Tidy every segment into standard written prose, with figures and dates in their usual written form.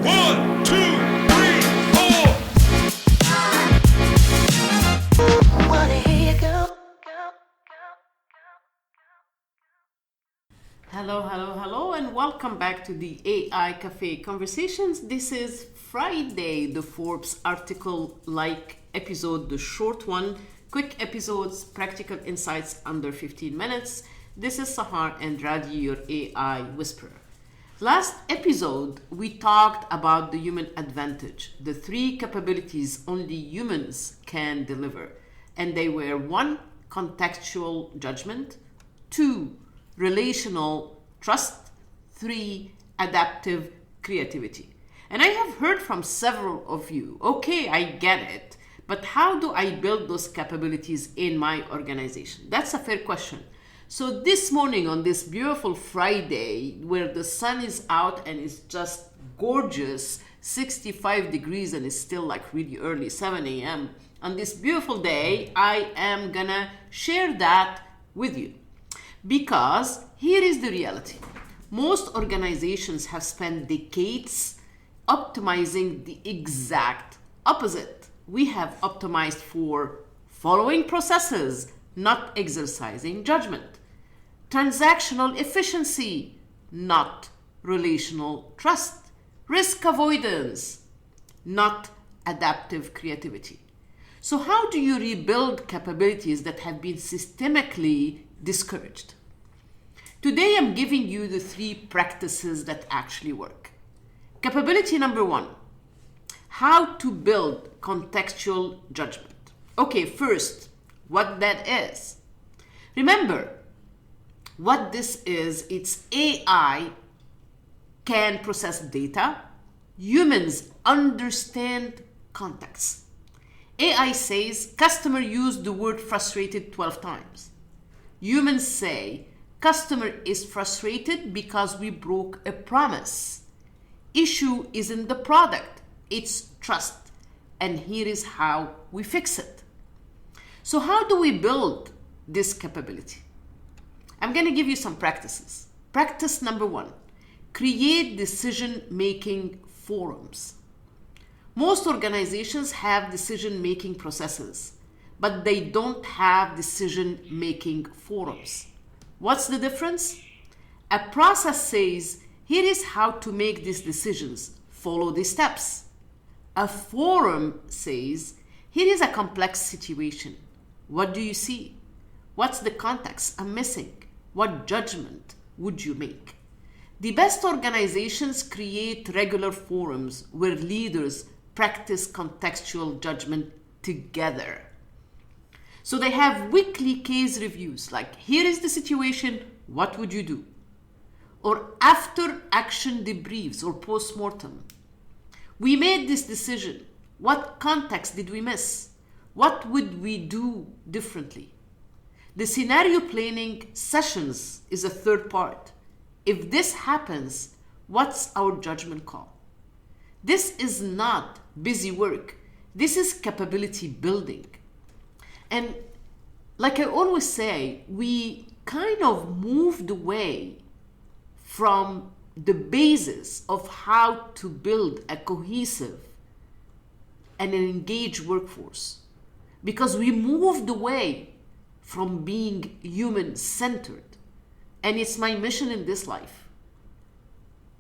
1, 2, 3, 4. Wanna hear you go. Hello, and welcome back to the AI Café Conversations. This is Friday, the Forbes article-like episode, the short one, quick episodes, practical insights under 15 minutes. This is Sahar and Radi, your AI whisperer. Last episode, we talked about the human advantage, the 3 capabilities only humans can deliver. And they were 1, contextual judgment, 2, relational trust, 3, adaptive creativity. And I have heard from several of you, okay, I get it, but how do I build those capabilities in my organization? That's a fair question. So this morning on this beautiful Friday, where the sun is out and it's just gorgeous, 65 degrees and it's still like really early, 7 a.m. On this beautiful day, I am gonna share that with you. Because here is the reality. Most organizations have spent decades optimizing the exact opposite. We have optimized for following processes, not exercising judgment. Transactional efficiency, not relational trust. Risk avoidance, not adaptive creativity. So how do you rebuild capabilities that have been systemically discouraged? Today I'm giving you the 3 practices that actually work. Capability number 1, how to build contextual judgment. Okay, first, what that is. Remember, what this is, it's AI can process data. Humans understand context. AI says customer used the word frustrated 12 times. Humans say customer is frustrated because we broke a promise. Issue isn't the product, it's trust. And here is how we fix it. So how do we build this capability? I'm going to give you some practices. Practice number 1, create decision-making forums. Most organizations have decision-making processes, but they don't have decision-making forums. What's the difference? A process says, here is how to make these decisions. Follow these steps. A forum says, here is a complex situation. What do you see? What's the context I'm missing? What judgment would you make? The best organizations create regular forums where leaders practice contextual judgment together. So they have weekly case reviews, like here is the situation, what would you do? Or after action debriefs or post-mortem. We made this decision. What context did we miss? What would we do differently? The scenario planning sessions is a third part. If this happens, what's our judgment call? This is not busy work. This is capability building. And like I always say, we kind of moved away from the basis of how to build a cohesive and an engaged workforce, because we moved away from being human-centered. And it's my mission in this life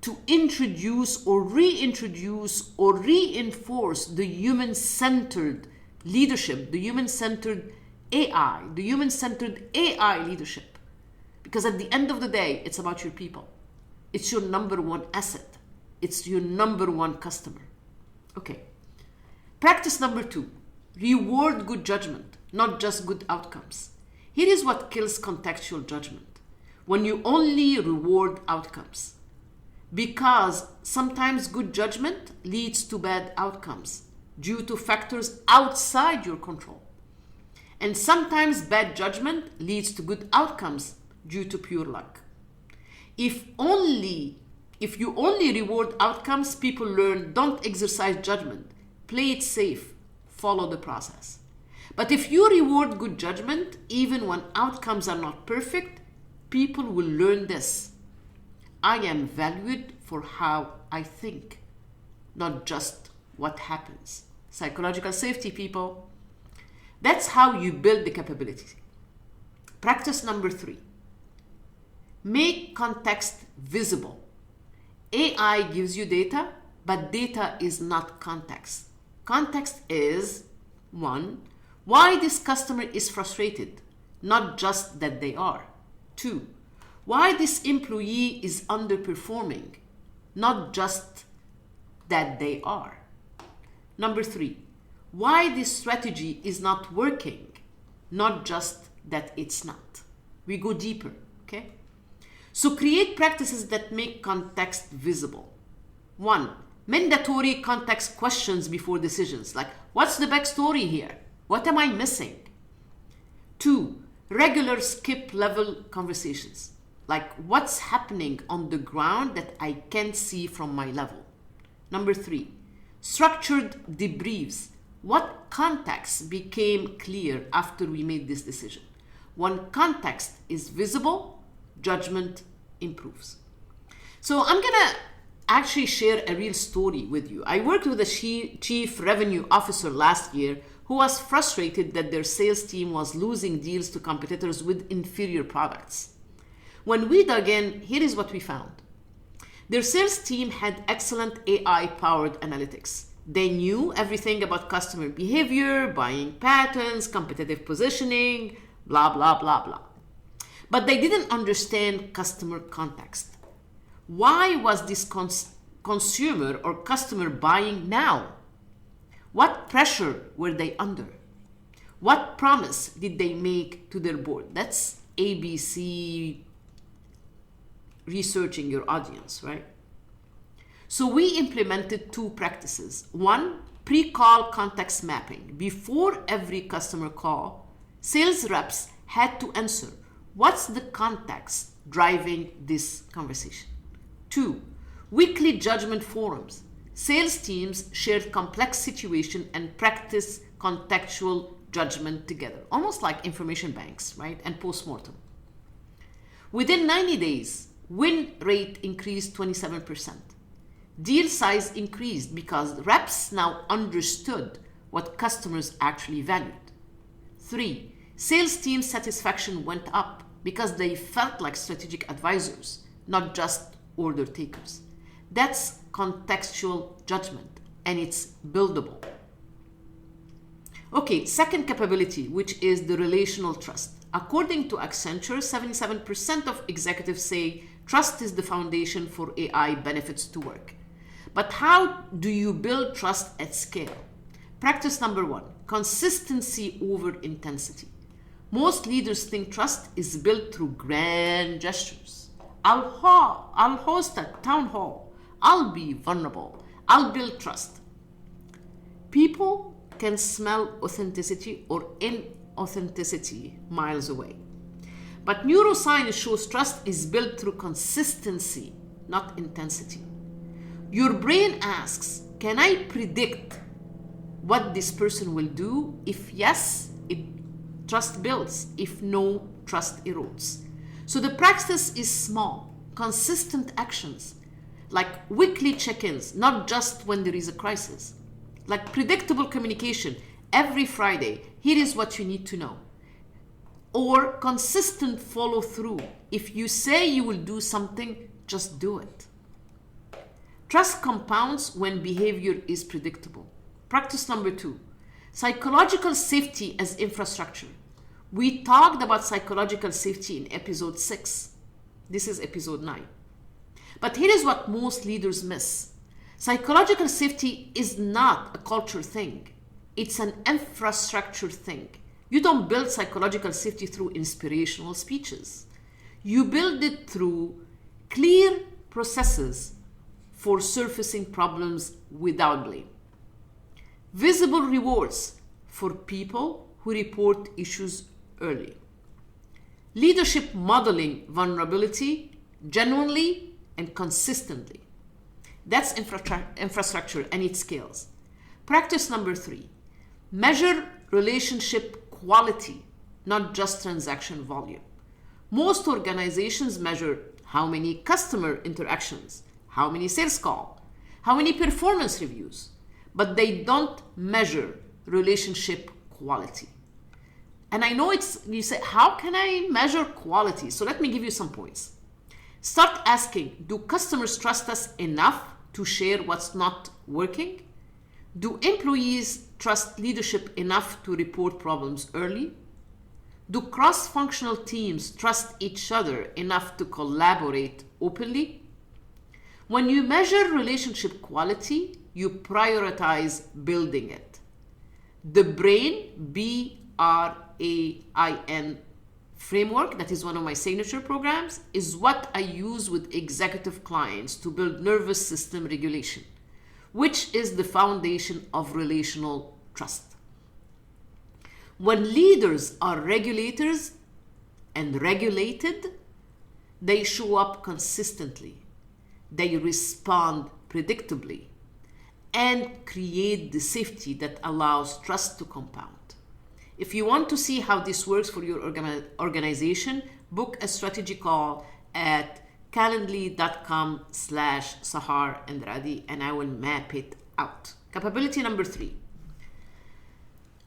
to introduce or reintroduce or reinforce the human-centered leadership, the human-centered AI, the human-centered AI leadership. Because at the end of the day, it's about your people. It's your number 1 asset. It's your number 1 customer. Okay. Practice number 2, reward good judgment, not just good outcomes. Here is what kills contextual judgment. When you only reward outcomes. Because sometimes good judgment leads to bad outcomes due to factors outside your control. And sometimes bad judgment leads to good outcomes due to pure luck. If you only reward outcomes, people learn, don't exercise judgment, play it safe, follow the process. But if you reward good judgment, even when outcomes are not perfect, people will learn this. I am valued for how I think. not just what happens. Psychological safety, people. That's how you build the capability. Practice number 3. Make context visible. AI gives you data, but data is not context. Context is 1. Why this customer is frustrated, not just that they are. 2. Why this employee is underperforming, not just that they are. Number 3. Why this strategy is not working, not just that it's not. We go deeper, okay? So create practices that make context visible. 1. Mandatory context questions before decisions, like what's the backstory here? What am I missing? 2. Regular skip level conversations, like what's happening on the ground that I can't see from my level. Number 3. Structured debriefs. What context became clear after we made this decision? When context is visible, judgment improves. So I'm gonna actually share a real story with you. I worked with a chief revenue officer last year who was frustrated that their sales team was losing deals to competitors with inferior products. When we dug in, here is what we found. Their sales team had excellent AI-powered analytics. They knew everything about customer behavior, buying patterns, competitive positioning, blah, blah, blah, blah. But they didn't understand customer context. Why was this consumer or customer buying now? What pressure were they under? What promise did they make to their board? That's ABC researching your audience, right? So we implemented 2 practices. 1, pre-call context mapping. Before every customer call, sales reps had to answer, what's the context driving this conversation? 2, weekly judgment forums. Sales teams shared complex situation and practice contextual judgment together, almost like information banks, right? And postmortem. Within 90 days, win rate increased 27%. Deal size increased because reps now understood what customers actually valued. 3, sales team satisfaction went up because they felt like strategic advisors, not just order takers. That's contextual judgment, and it's buildable. Okay, second capability, which is the relational trust. According to Accenture, 77% of executives say trust is the foundation for AI benefits to work. But how do you build trust at scale? Practice number 1, consistency over intensity. Most leaders think trust is built through grand gestures. I'll host a town hall. I'll be vulnerable. I'll build trust. People can smell authenticity or inauthenticity miles away. But neuroscience shows trust is built through consistency, not intensity. Your brain asks, can I predict what this person will do? If yes, trust builds. If no, trust erodes. So the practice is small, consistent actions, like weekly check-ins, not just when there is a crisis. Like predictable communication, every Friday, here is what you need to know. Or consistent follow-through. If you say you will do something, just do it. Trust compounds when behavior is predictable. Practice number 2, psychological safety as infrastructure. We talked about psychological safety in episode 6. This is episode 9. But here is what most leaders miss. Psychological safety is not a culture thing. It's an infrastructure thing. You don't build psychological safety through inspirational speeches. You build it through clear processes for surfacing problems without blame. Visible rewards for people who report issues early. Leadership modeling vulnerability genuinely and consistently. That's infrastructure and it scales. Practice number 3, measure relationship quality, not just transaction volume. Most organizations measure how many customer interactions, how many sales calls, how many performance reviews, but they don't measure relationship quality. And I know you say, how can I measure quality? So let me give you some points. Start asking, do customers trust us enough to share what's not working? Do employees trust leadership enough to report problems early? Do cross-functional teams trust each other enough to collaborate openly? When you measure relationship quality, you prioritize building it. The BRAIN, BRAIN framework, that is one of my signature programs, is what I use with executive clients to build nervous system regulation, which is the foundation of relational trust. When leaders are regulators and regulated, they show up consistently, they respond predictably, and create the safety that allows trust to compound. If you want to see how this works for your organization, book a strategy call at calendly.com/Sahar and Radi, and I will map it out. Capability number 3,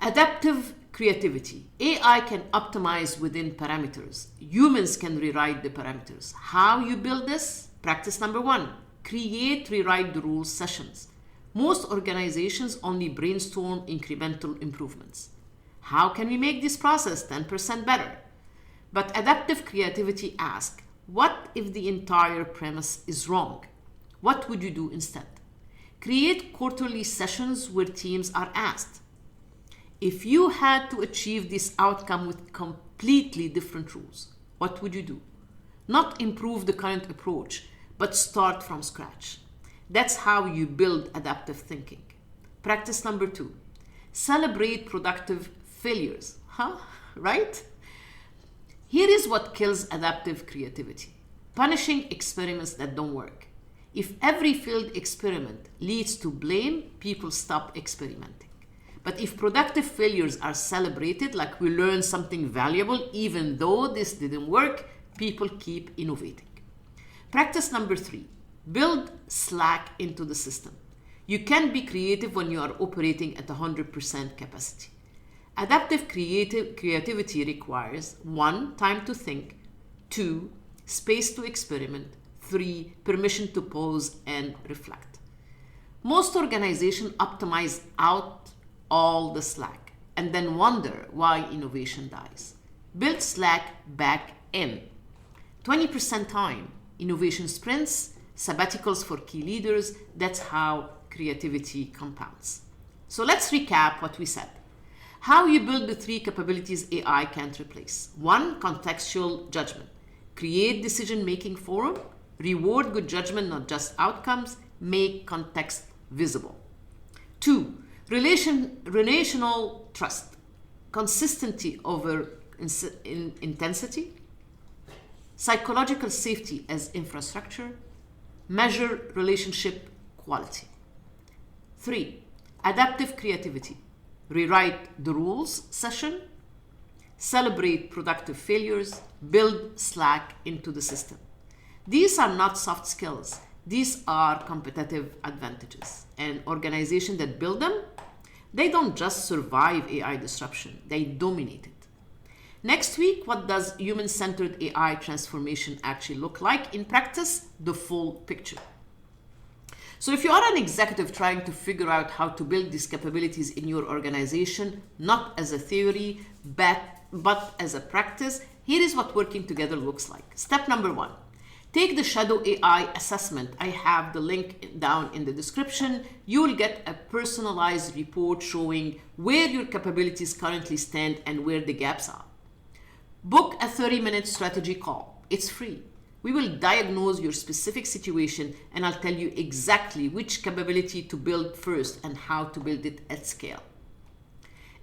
adaptive creativity. AI can optimize within parameters. Humans can rewrite the parameters. How you build this? Practice number 1, create rewrite the rules sessions. Most organizations only brainstorm incremental improvements. How can we make this process 10% better? But adaptive creativity asks, what if the entire premise is wrong? What would you do instead? Create quarterly sessions where teams are asked, if you had to achieve this outcome with completely different rules, what would you do? Not improve the current approach, but start from scratch. That's how you build adaptive thinking. Practice number 2, celebrate productive failures. Right? Here is what kills adaptive creativity: punishing experiments that don't work. If every failed experiment leads to blame, people stop experimenting. But if productive failures are celebrated, like we learned something valuable, even though this didn't work, people keep innovating. Practice number 3, build slack into the system. You can be creative when you are operating at 100% capacity. Adaptive creativity requires 1, time to think, 2, space to experiment, 3, permission to pause and reflect. Most organizations optimize out all the slack and then wonder why innovation dies. Build slack back in. 20% time, innovation sprints, sabbaticals for key leaders. That's how creativity compounds. So let's recap what we said. How you build the 3 capabilities AI can't replace. 1, contextual judgment. Create decision-making forum. Reward good judgment, not just outcomes. Make context visible. 2, relational trust. Consistency over intensity. Psychological safety as infrastructure. Measure relationship quality. 3, adaptive creativity. Rewrite the rules session. Celebrate productive failures. Build slack into the system. These are not soft skills. These are competitive advantages. And organizations that build them, they don't just survive AI disruption, they dominate it. Next week, what does human-centered AI transformation actually look like in practice? The full picture. So if you are an executive trying to figure out how to build these capabilities in your organization, not as a theory, but as a practice, here is what working together looks like. Step number 1, take the Shadow AI assessment. I have the link down in the description. You will get a personalized report showing where your capabilities currently stand and where the gaps are. Book a 30-minute strategy call. It's free. We will diagnose your specific situation and I'll tell you exactly which capability to build first and how to build it at scale.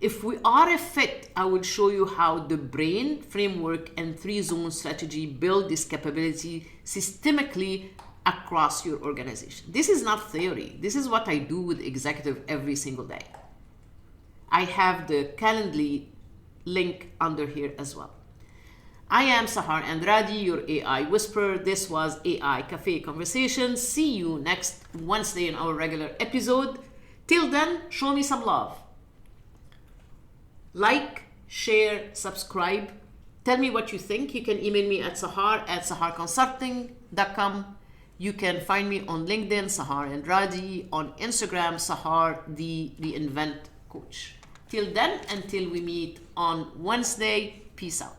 If we are a fit, I will show you how the BRAIN framework and 3-zone strategy build this capability systemically across your organization. This is not theory. This is what I do with executive every single day. I have the Calendly link under here as well. I am Sahar Andradi, your AI whisperer. This was AI Café Conversations. See you next Wednesday in our regular episode. Till then, show me some love. Like, share, subscribe. Tell me what you think. You can email me at sahar@saharconsulting.com. You can find me on LinkedIn, Sahar Andradi, on Instagram, Sahar, the Reinvent Coach. Till then, until we meet on Wednesday, peace out.